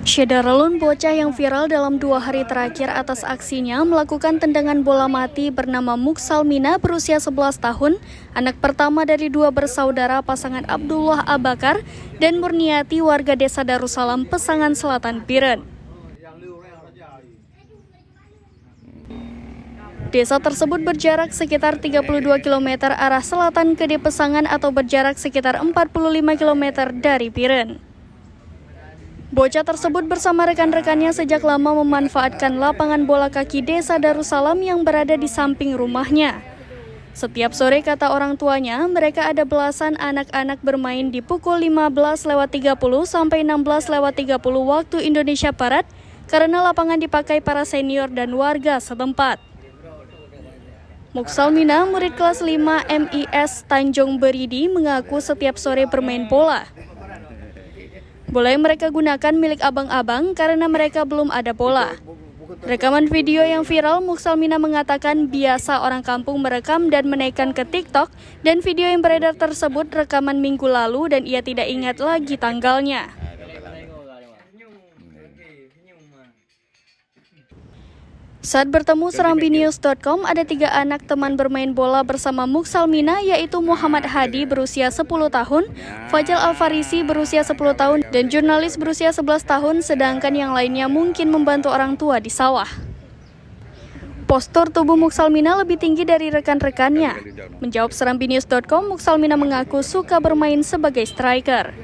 Syederalun, bocah yang viral dalam 2 hari terakhir atas aksinya melakukan tendangan bola mati bernama Muksalmina berusia 11 tahun, anak pertama dari 2 bersaudara pasangan Abdullah Abakar dan Murniati warga desa Darussalam, Pesangan Selatan, Biren. Desa tersebut berjarak sekitar 32 km arah selatan ke Pesangan atau berjarak sekitar 45 km dari Biren. Bocah tersebut bersama rekan-rekannya sejak lama memanfaatkan lapangan bola kaki desa Darussalam yang berada di samping rumahnya. Setiap sore, kata orang tuanya, mereka ada belasan anak-anak bermain di pukul 15.30 sampai 16.30 waktu Indonesia Barat karena lapangan dipakai para senior dan warga setempat. Muksalmina, murid kelas 5 MIS Tanjung Beridi, mengaku setiap sore bermain bola. Bola yang mereka gunakan milik abang-abang karena mereka belum ada bola. Rekaman video yang viral, Muksalmina mengatakan biasa orang kampung merekam dan menaikkan ke TikTok, dan video yang beredar tersebut rekaman minggu lalu dan ia tidak ingat lagi tanggalnya. Saat bertemu serambinews.com, ada 3 anak teman bermain bola bersama Muksalmina, yaitu Muhammad Hadi berusia 10 tahun, Fajal Alfarisi berusia 10 tahun, dan jurnalis berusia 11 tahun, sedangkan yang lainnya mungkin membantu orang tua di sawah. Postur tubuh Muksalmina lebih tinggi dari rekan-rekannya. Menjawab serambinews.com, Muksalmina mengaku suka bermain sebagai striker.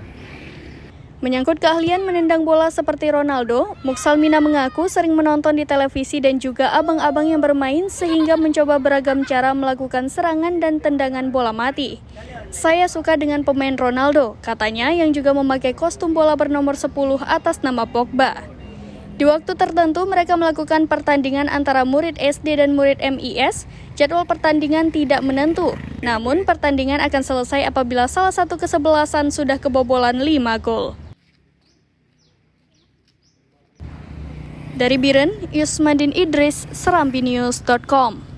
Menyangkut keahlian menendang bola seperti Ronaldo, Muksalmina mengaku sering menonton di televisi dan juga abang-abang yang bermain sehingga mencoba beragam cara melakukan serangan dan tendangan bola mati. Saya suka dengan pemain Ronaldo, katanya, yang juga memakai kostum bola bernomor 10 atas nama Pogba. Di waktu tertentu mereka melakukan pertandingan antara murid SD dan murid MIS. Jadwal pertandingan tidak menentu, namun pertandingan akan selesai apabila salah satu kesebelasan sudah kebobolan 5 gol. Dari Biren, Yusmadin Idris, serambinews.com.